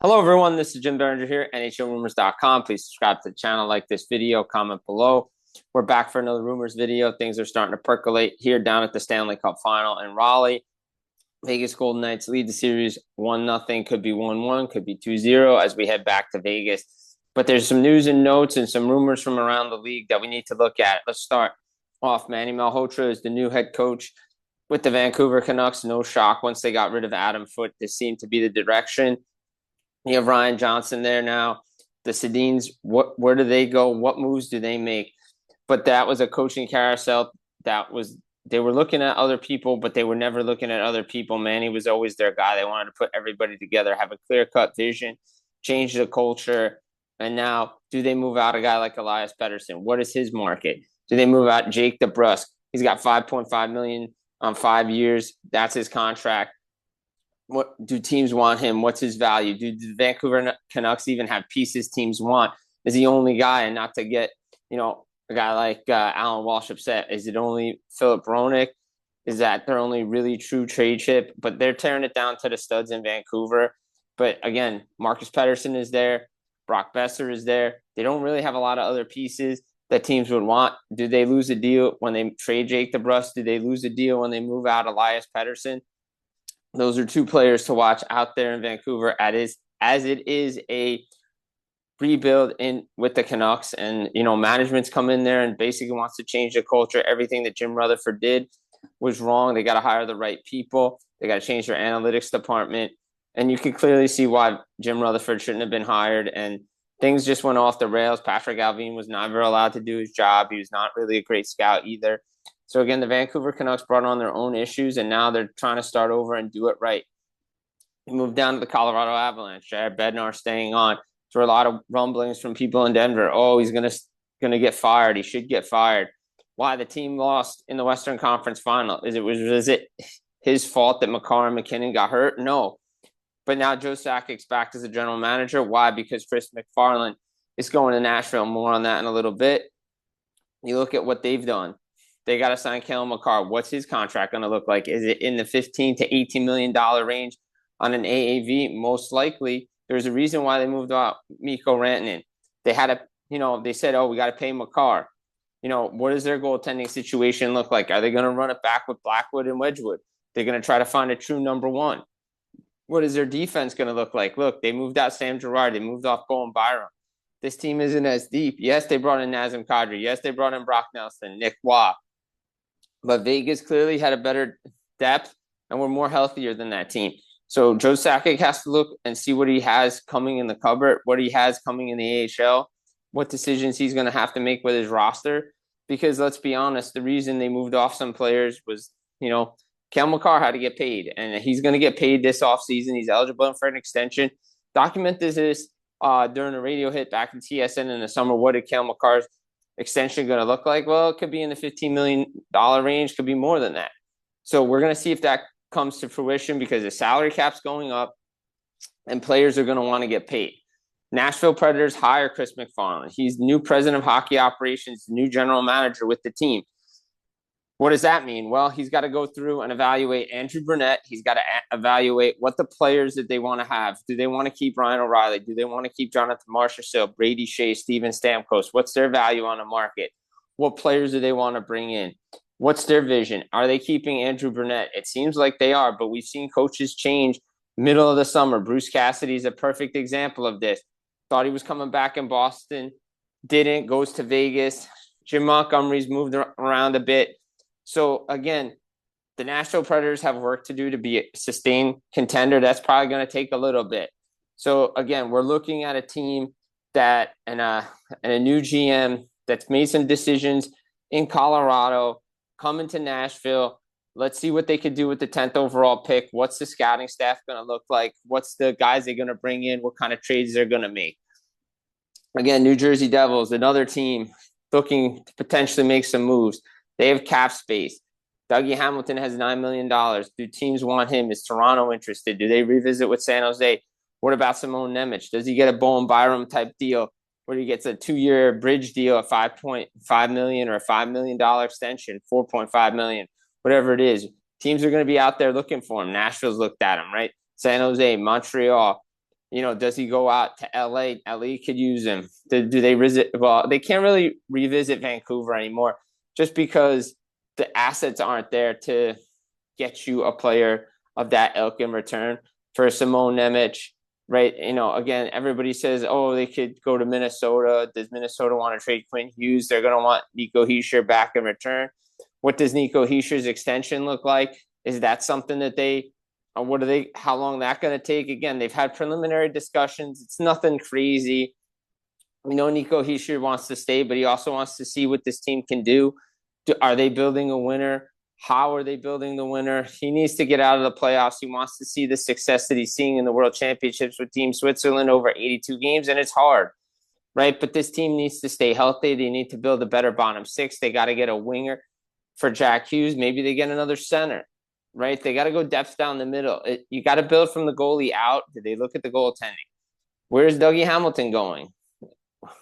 Hello, everyone. This is Jim Biringer here, NHLRumors.com. Please subscribe to the channel, like this video, comment below. We're back for another Rumors video. Things are starting to percolate here down at the Stanley Cup Final in Raleigh. Vegas Golden Knights lead the series 1-0, could be 1-1, could be 2-0 as we head back to Vegas. But there's some news and notes and some rumors from around the league that we need to look at. Let's start off. Manny Malhotra is the new head coach with the Vancouver Canucks. No shock once they got rid of Adam Foote. This seemed to be the direction. You have Ryan Johnson there now. The Sedins, where do they go? What moves do they make? But that was a coaching carousel. They were looking at other people, but they were never looking at other people. Manny was always their guy. They wanted to put everybody together, have a clear-cut vision, change the culture. And now, do they move out a guy like Elias Pettersson? What is his market? Do they move out Jake DeBrusk? He's got $5.5 million on 5 years. That's his contract. What do teams want him? What's his value? Do the Vancouver Canucks even have pieces teams want? Is he only guy? And not to get, a guy like Alan Walsh upset. Is it only Philip Roenick? Is that their only really true trade chip? But they're tearing it down to the studs in Vancouver. But again, Marcus Pettersson is there. Brock Besser is there. They don't really have a lot of other pieces that teams would want. Do they lose a deal when they trade Jake DeBrusk? Do they lose a deal when they move out Elias Pettersson? Those are two players to watch out there in Vancouver as it is a rebuild in with the Canucks. And, management's come in there and basically wants to change the culture. Everything that Jim Rutherford did was wrong. They got to hire the right people. They got to change their analytics department. And you can clearly see why Jim Rutherford shouldn't have been hired. And things just went off the rails. Patrick Allvin was never allowed to do his job. He was not really a great scout either. So again, the Vancouver Canucks brought on their own issues, and now they're trying to start over and do it right. We moved down to the Colorado Avalanche. Jared Bednar staying on. There were a lot of rumblings from people in Denver. Oh, he's gonna get fired. He should get fired. Why? The team lost in the Western Conference Final. Was it his fault that Makar and McKinnon got hurt? No. But now Joe Sakic's back as a general manager. Why? Because Chris McFarland is going to Nashville. More on that in a little bit. You look at what they've done. They got to sign Cale Makar. What's his contract going to look like? Is it in the $15 to $18 million range on an AAV? Most likely. There's a reason why they moved out Mikko Rantanen. They had they said, oh, we got to pay Makar. What does their goaltending situation look like? Are they going to run it back with Blackwood and Wedgwood? They're going to try to find a true number one. What is their defense going to look like? Look, they moved out Sam Girard. They moved off Bowen Byram. This team isn't as deep. Yes, they brought in Nazem Kadri. Yes, they brought in Brock Nelson, Nick Waugh. But Vegas clearly had a better depth and were more healthier than that team. So Joe Sakic has to look and see what he has coming in the cupboard, what he has coming in the AHL, what decisions he's going to have to make with his roster. Because let's be honest, the reason they moved off some players was, Cale Makar had to get paid, and he's going to get paid this offseason. He's eligible for an extension. Document this during a radio hit back in TSN in the summer. What did Cale Makar's extension going to look like? Well, it could be in the $15 million range, could be more than that. So we're going to see if that comes to fruition because the salary cap's going up and players are going to want to get paid. Nashville Predators hire Chris McFarland. He's new president of hockey operations, new general manager with the team. What does that mean? Well, he's got to go through and evaluate Andrew Brunette. He's got to evaluate what the players that they want to have. Do they want to keep Ryan O'Reilly? Do they want to keep Jonathan Marchessault, Brady Shea, Steven Stamkos? What's their value on the market? What players do they want to bring in? What's their vision? Are they keeping Andrew Brunette? It seems like they are, but we've seen coaches change middle of the summer. Bruce Cassidy is a perfect example of this. Thought he was coming back in Boston, didn't, goes to Vegas. Jim Montgomery's moved around a bit. So, again, the Nashville Predators have work to do to be a sustained contender. That's probably going to take a little bit. So, again, we're looking at a team that and a new GM that's made some decisions in Colorado, coming to Nashville. Let's see what they could do with the 10th overall pick. What's the scouting staff going to look like? What's the guys they're going to bring in? What kind of trades they're going to make? Again, New Jersey Devils, another team looking to potentially make some moves. They have cap space. Dougie Hamilton has $9 million. Do teams want him? Is Toronto interested? Do they revisit with San Jose? What about Simone Nemec? Does he get a Bowen Byram type deal where he gets a 2-year bridge deal at $5.5 million or a $5 million extension, $4.5 million, whatever it is? Teams are going to be out there looking for him. Nashville's looked at him, right? San Jose, Montreal, Does he go out to LA? LA could use him. Do they visit? Well, they can't really revisit Vancouver anymore just because the assets aren't there to get you a player of that ilk in return for Simone Nemec, right? Again, everybody says, oh, they could go to Minnesota. Does Minnesota want to trade Quinn Hughes? They're going to want Nico Hischier back in return. What does Nico Hischier's extension look like? Is that something that how long that going to take? Again, they've had preliminary discussions. It's nothing crazy. We know Nico Hischier wants to stay, but he also wants to see what this team can do. Are they building a winner? How are they building the winner? He needs to get out of the playoffs. He wants to see the success that he's seeing in the World Championships with Team Switzerland over 82 games, and it's hard, right? But this team needs to stay healthy. They need to build a better bottom six. They got to get a winger for Jack Hughes. Maybe they get another center, right? They got to go depth down the middle. You got to build from the goalie out. Did they look at the goaltending? Where's Dougie Hamilton going?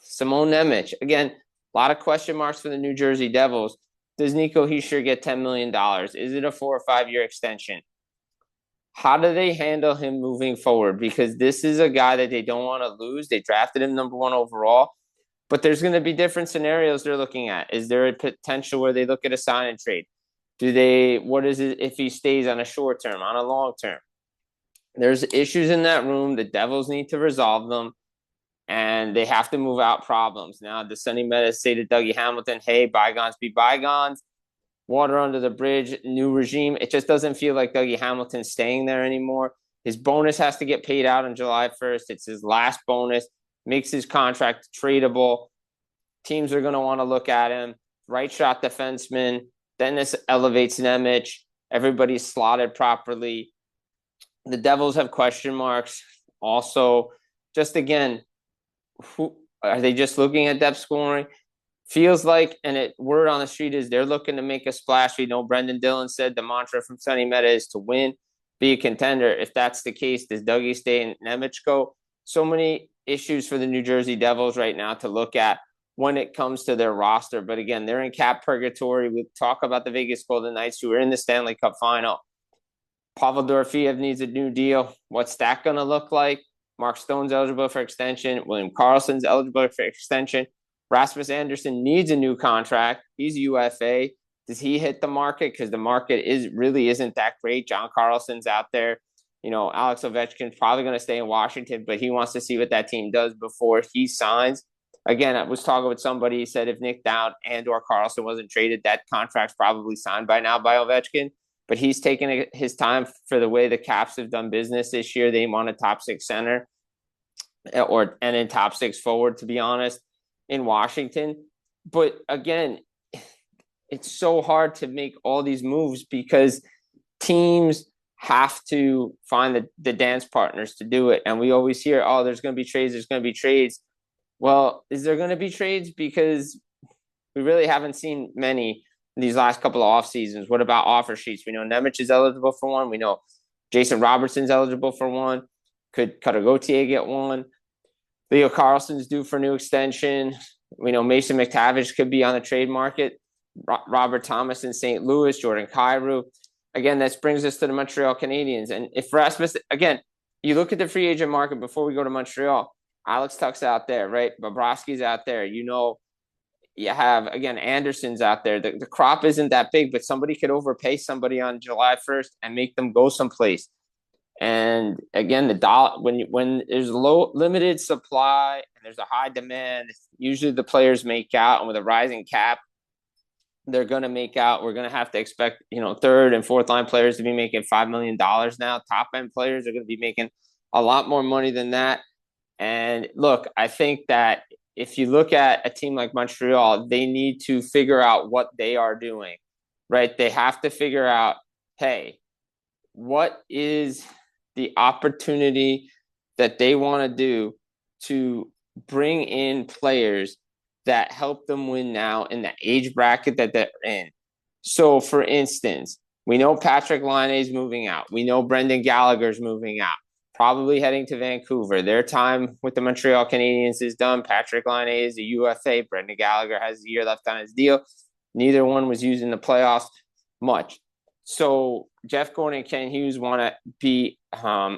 Simone Nemec. Again, a lot of question marks for the New Jersey Devils. Does Nico Hischier get $10 million? Is it a 4 or 5 year extension? How do they handle him moving forward? Because this is a guy that they don't want to lose. They drafted him number 1 overall. But there's going to be different scenarios they're looking at. Is there a potential where they look at a sign and trade? What is it if he stays on a short term, on a long term? There's issues in that room. The Devils need to resolve them, and they have to move out problems. Now, does Sonny Meadows say to Dougie Hamilton, hey, bygones be bygones, water under the bridge, new regime? It just doesn't feel like Dougie Hamilton's staying there anymore. His bonus has to get paid out on July 1st. It's his last bonus, makes his contract tradable. Teams are going to want to look at him. Right shot defenseman. Then this elevates Nemec. Everybody's slotted properly. The Devils have question marks. Also, just again, who are they just looking at depth scoring? Feels like, word on the street is they're looking to make a splash. We know Brendan Dillon said the mantra from Sonny Meta is to win, be a contender. If that's the case, does Dougie stay and Nemec go? So many issues for the New Jersey Devils right now to look at when it comes to their roster. But again, they're in cap purgatory. We talk about the Vegas Golden Knights, who are in the Stanley Cup Final. Pavel Dorofeev needs a new deal. What's that going to look like? Mark Stone's eligible for extension. William Karlsson's eligible for extension. Rasmus Anderson needs a new contract. He's UFA. Does he hit the market? Because the market really isn't that great. John Carlson's out there. Alex Ovechkin's probably going to stay in Washington, but he wants to see what that team does before he signs. Again, I was talking with somebody. He said if Nick Dowd and/or Karlsson wasn't traded, that contract's probably signed by now by Ovechkin. But he's taking his time for the way the Caps have done business this year. They want a top 6 center and in top 6 forward, to be honest, in Washington. But again, it's so hard to make all these moves because teams have to find the dance partners to do it. And we always hear, oh, there's going to be trades. Well, is there going to be trades? Because we really haven't seen many in these last couple of off seasons. What about offer sheets? We know Nemec is eligible for one. We know Jason Robertson's eligible for one. Could Cutter Gauthier get one? Leo Carlsson's due for a new extension. We know Mason McTavish could be on the trade market. Robert Thomas in St. Louis, Jordan Kyrou. Again, this brings us to the Montreal Canadiens. And if Rasmus, again, you look at the free agent market before we go to Montreal, Alex Tuch's out there, right? Bobrovsky's out there. You have, again, Anderson's out there. The crop isn't that big, but somebody could overpay somebody on July 1st and make them go someplace. And again, the dollar, when there's limited supply and there's a high demand, usually the players make out. And with a rising cap, they're going to make out. We're going to have to expect, third and fourth line players to be making $5 million now. Top end players are going to be making a lot more money than that. And look, I think that if you look at a team like Montreal, they need to figure out what they are doing, right? They have to figure out, hey, what is the opportunity that they want to do to bring in players that help them win now in the age bracket that they're in. So, for instance, we know Patrick Laine is moving out. We know Brendan Gallagher's moving out, probably heading to Vancouver. Their time with the Montreal Canadiens is done. Patrick Laine is a UFA. Brendan Gallagher has a year left on his deal. Neither one was used in the playoffs much. So Jeff Gordon and Ken Hughes want to be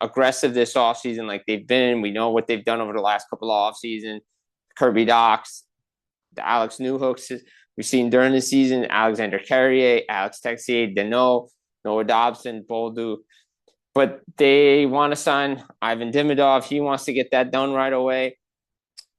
aggressive this offseason like they've been. We know what they've done over the last couple of offseasons. Kirby Docs, the Alex Newhooks we've seen during the season, Alexander Carrier, Alex Texier, Deneau, Noah Dobson, Boldu. But they want to sign Ivan Demidov. He wants to get that done right away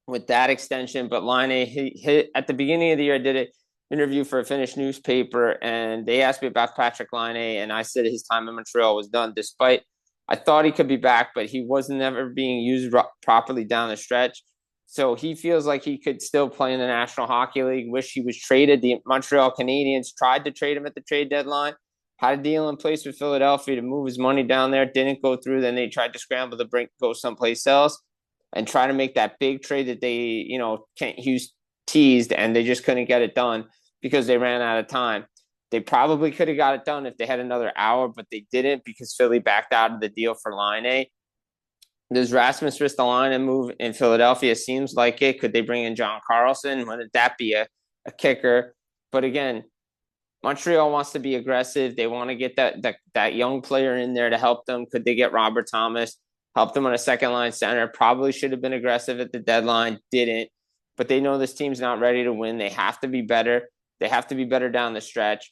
with that extension. But Laine, he at the beginning of the year, did an interview for a Finnish newspaper, and they asked me about Patrick Laine, and I said his time in Montreal was done, despite I thought he could be back, but he was never being used properly down the stretch. So he feels like he could still play in the National Hockey League. Wish he was traded. The Montreal Canadiens tried to trade him at the trade deadline, had a deal in place with Philadelphia to move his money down there. Didn't go through. Then they tried to scramble to go someplace else and try to make that big trade that they, Kent Hughes teased, and they just couldn't get it done because they ran out of time. They probably could have got it done if they had another hour, but they didn't because Philly backed out of the deal for Laine. Does Rasmus Ristolainen move in Philadelphia? Seems like it. Could they bring in John Carlson? Wouldn't that be a kicker? But again, Montreal wants to be aggressive. They want to get that young player in there to help them. Could they get Robert Thomas? Help them on a second-line center. Probably should have been aggressive at the deadline. Didn't. But they know this team's not ready to win. They have to be better. They have to be better down the stretch.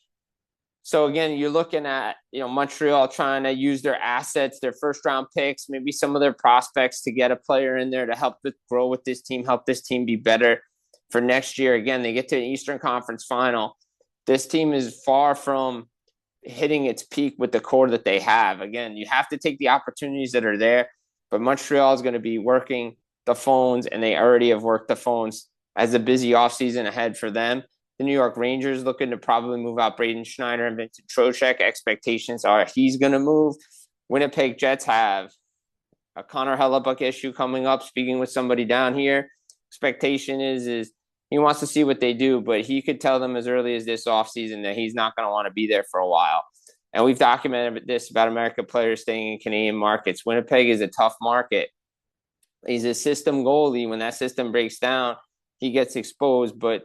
So, again, you're looking at, Montreal trying to use their assets, their first-round picks, maybe some of their prospects to get a player in there to help grow with this team, help this team be better for next year. Again, they get to an Eastern Conference Final. This team is far from hitting its peak with the core that they have. Again, you have to take the opportunities that are there, but Montreal is going to be working the phones, and they already have worked the phones as a busy offseason ahead for them. The New York Rangers looking to probably move out Braden Schneider and Vincent Trocheck. Expectations are he's going to move. Winnipeg Jets have a Connor Hellebuck issue coming up. Speaking with somebody down here, expectation is he wants to see what they do, but he could tell them as early as this offseason that he's not going to want to be there for a while. And we've documented this about American players staying in Canadian markets. Winnipeg is a tough market. He's a system goalie. When that system breaks down, he gets exposed, but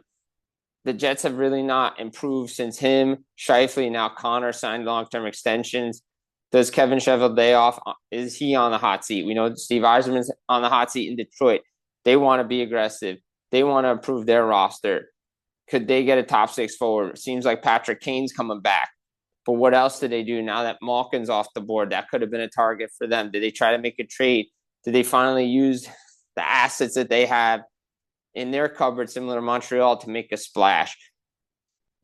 the Jets have really not improved since him, Scheifele, now Connor signed long-term extensions. Does Kevin Cheveldayoff, is he on the hot seat? We know Steve Yzerman's on the hot seat in Detroit. They want to be aggressive. They want to improve their roster. Could they get a top six forward? It seems like Patrick Kane's coming back. But what else did they do now that Malkin's off the board? That could have been a target for them. Did they try to make a trade? Did they finally use the assets that they have in their cupboard, similar to Montreal, to make a splash?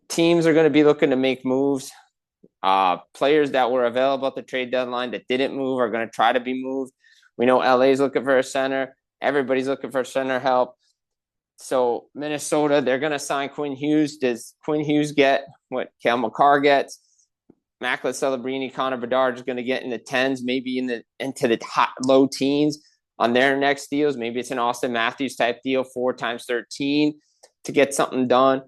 Teams are going to be looking to make moves. Players that were available at the trade deadline that didn't move are going to try to be moved. We know LA's looking for a center. Everybody's looking for center help. So Minnesota, they're going to sign Quinn Hughes. Does Quinn Hughes get what Cale Makar gets? Macklin Celebrini, Connor Bedard is going to get in the tens, maybe into the low teens on their next deals. Maybe it's an Austin Matthews type deal, 4 times 13 to get something done.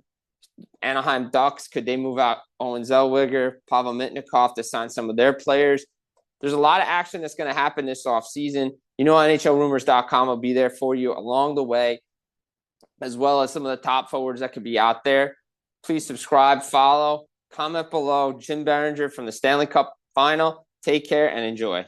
Anaheim Ducks, could they move out Owen Zellweger, Pavel Mitnikov to sign some of their players? There's a lot of action that's going to happen this offseason. NHLRumors.com will be there for you along the way, as well as some of the top forwards that could be out there. Please subscribe, follow, comment below. Jim Biringer from the Stanley Cup Final. Take care and enjoy.